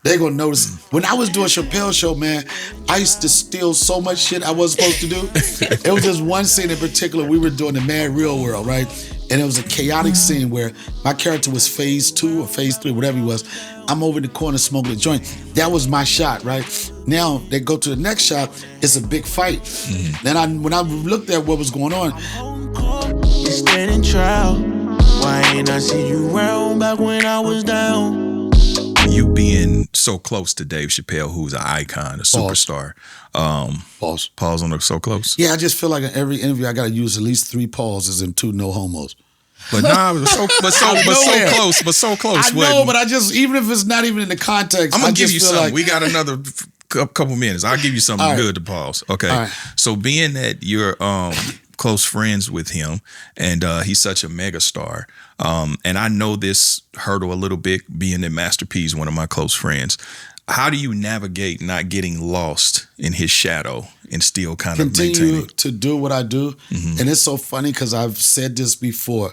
They gonna notice. When I was doing Chappelle show, man, I used to steal so much shit I wasn't supposed to do. It was just one scene in particular. We were doing the Mad Real World, right? And it was a chaotic scene where my character was phase 2 or phase 3, whatever he was. I'm over in the corner smoking a joint. That was my shot, right? Now they go to the next shot. It's a big fight. Then when I looked at what was going on, You standing trial. Why ain't I see you round back when I was down? You being so close to Dave Chappelle, who's an icon, a superstar. Pause on the so close. Yeah, I just feel like in every interview I got to use at least 3 pauses and 2 no homos. But nah, so close. I know, but I just, even if it's not even in the context, I'm gonna give you something. Like, we got another couple minutes. I'll give you something good to pause. Okay. Right. So being that you're close friends with him, and he's such a mega star, and I know this hurdle a little bit, being that Master P is one of my close friends. How do you navigate not getting lost in his shadow and still kind of continue to do what I do? And it's so funny because I've said this before,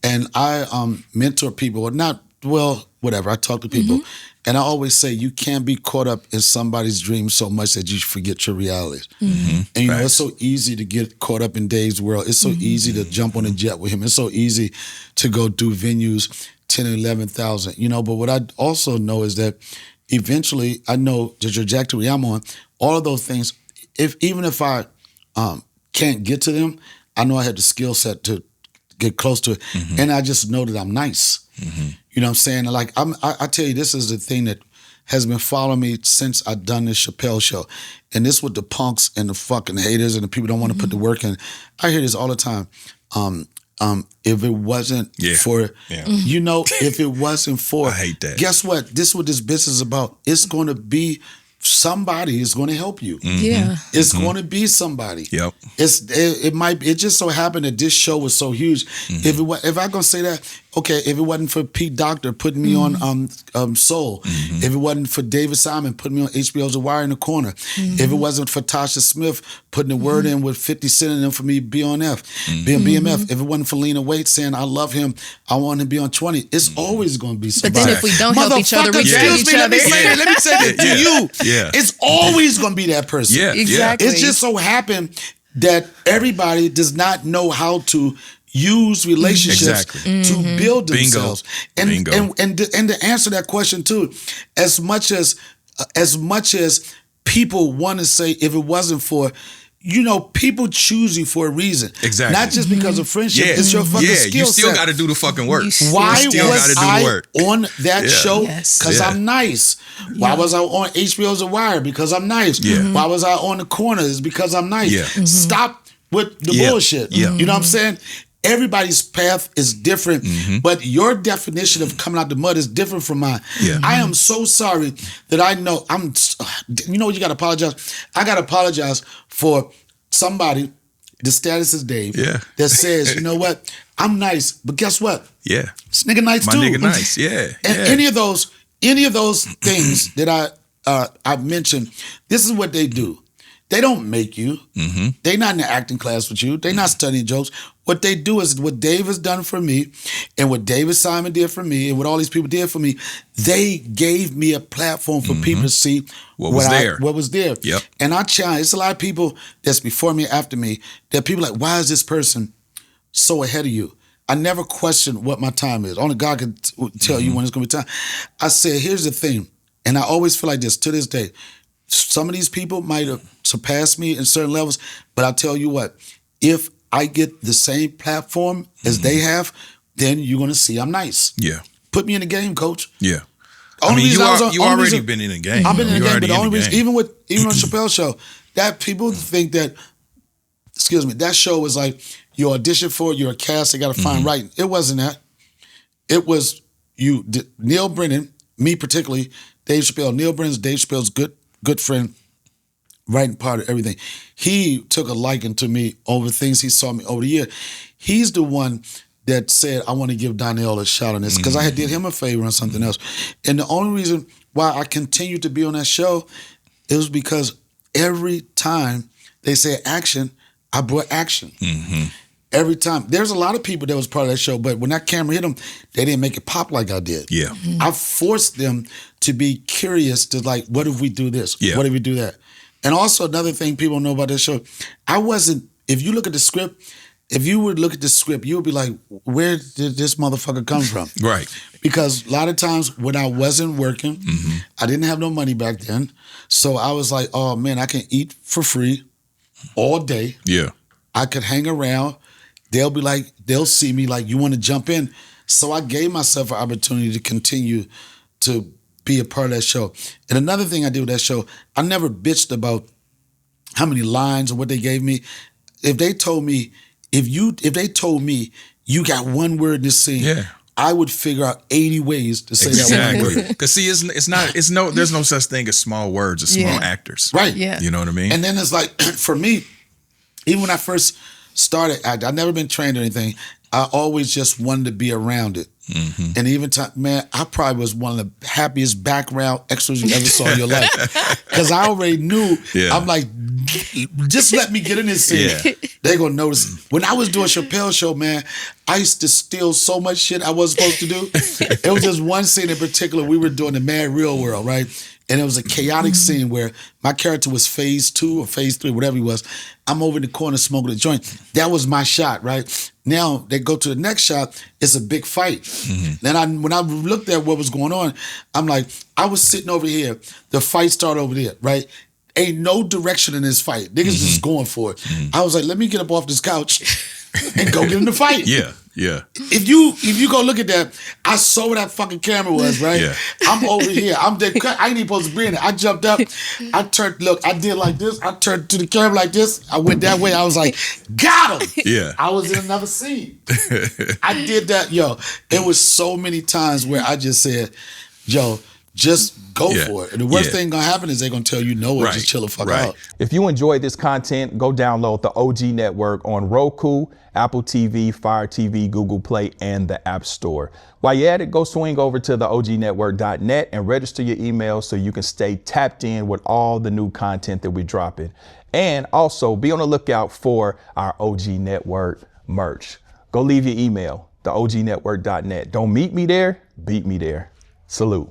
and I mentor people, whatever. I talk to people, and I always say you can't be caught up in somebody's dream so much that you forget your realities. And you know, it's so easy to get caught up in Dave's world. It's so easy to jump on a jet with him. It's so easy to go do venues 10 or 11,000. You know, but what I also know is that eventually, I know the trajectory I'm on, all of those things, even if I can't get to them, I know I have the skill set to get close to it. And I just know that I'm nice. You know what I'm saying? Like, I tell you, this is the thing that has been following me since I've done this Chappelle show. And this with the punks and the fucking haters and the people don't want to put the work in. I hear this all the time. If it wasn't for, you know, if it wasn't for, I hate that. Guess what? This is what this business is about. It's going to be somebody is going to help you. It's going to be somebody. It just so happened that this show was so huge. If I'm going to say that, okay, if it wasn't for Pete Docter putting me on Soul, if it wasn't for David Simon putting me on HBO's The Wire in the Corner, if it wasn't for Tasha Smith putting the word in with 50 Cent in them for me to be on BMF, if it wasn't for Lena Waithe saying I love him, I want him to be on 20, it's always going to be somebody. But then if we don't help each other, we drag each other. Let me say that to you. It's always going to be that person. Exactly. It just so happened that everybody does not know how to use relationships to build themselves. And to answer that question too, as much as people want to say, if it wasn't for, you know, people choose you for a reason. Exactly. Not just because of friendship. It's your fucking skill set. You still got to do the fucking work. Why was I on that show? Because I'm nice. Why was I on HBO's The Wire? Because I'm nice. Why was I on The Corner? It's because I'm nice. Stop with the bullshit. You know what I'm saying? Everybody's path is different, but your definition of coming out the mud is different from mine. I am so sorry that I know you know what you got to apologize? I got to apologize for somebody, the status is Dave, that says, you know what? I'm nice, but guess what? This nigga nice too. My nigga nice, And any of those things that I mentioned, this is what they do. They don't make you. They're not in the acting class with you. They're not studying jokes. What they do is what Dave has done for me and what David Simon did for me and what all these people did for me, they gave me a platform for people to see what was there. And I challenge, it's a lot of people that's before me, after me, that people like, why is this person so ahead of you? I never question what my time is. Only God can tell you when it's going to be time. I said, here's the thing. And I always feel like this to this day. Some of these people might have surpassed me in certain levels, but I'll tell you what, if I get the same platform as they have, then you're going to see I'm nice. Put me in the game, coach. You already been in the game. I've been in the game, but the only reason, even on Chappelle's show, that people think that, that show was like, you audition for it, you're a cast, they got to find writing. It wasn't that. It was you, Neil Brennan, me particularly, Dave Chappelle. Neil Brennan's Dave Chappelle's good friend, writing part of everything. He took a liking to me over things he saw me over the year. He's the one that said, I want to give Donnell a shot on this because I had did him a favor on something else. And the only reason why I continued to be on that show, it was because every time they said action, I brought action. every time. There's a lot of people that was part of that show, but when that camera hit them, they didn't make it pop like I did. Yeah. I forced them to be curious to like, what if we do this? Yeah. What if we do that? And also another thing people know about this show, if you look at the script, if you would look at the script, you would be like, where did this motherfucker come from? Right. Because a lot of times when I wasn't working, I didn't have no money back then. So I was like, oh man, I can eat for free all day. Yeah. I could hang around. They'll see me like, you want to jump in? So I gave myself an opportunity to continue to be a part of that show. And another thing I did with that show, I never bitched about how many lines or what they gave me. If they told me, you got one word in this scene, I would figure out 80 ways to say that one word. Because see, there's no such thing as small words or small actors. Right. Yeah. You know what I mean? And then it's like, for me, even when I first started acting, I've never been trained or anything. I always just wanted to be around it. And even man, I probably was one of the happiest background extras you ever saw in your life. Because I already knew, I'm like, just let me get in this scene. Yeah. They're going to notice. When I was doing Chappelle show, man, I used to steal so much shit I wasn't supposed to do. It was just one scene in particular. We were doing the Mad Real World, right? And it was a chaotic scene where my character was phase 2 or phase 3, whatever he was. I'm over in the corner smoking a joint. That was my shot, right? Now they go to the next shot. It's a big fight. Then when I looked at what was going on, I'm like, I was sitting over here. The fight started over there, right? Ain't no direction in this fight. Niggas just going for it. I was like, let me get up off this couch and go get in the fight. Yeah. If you go look at that, I saw where that fucking camera was, right? Yeah. I'm over here. I ain't even supposed to be in it. I jumped up. I did like this. I turned to the camera like this. I went that way. I was like, got him. Yeah. I was in another scene. I did that, yo. It was so many times where I just said, yo, just go for it. And the worst thing gonna happen is they're gonna tell you no and just chill the fuck out. If you enjoyed this content, go download the OG Network on Roku, Apple TV, Fire TV, Google Play, and the App Store. While you're at it, go swing over to the OGNetwork.net and register your email so you can stay tapped in with all the new content that we're dropping. And also be on the lookout for our OG Network merch. Go leave your email, the OGNetwork.net. Don't meet me there, beat me there. Salute.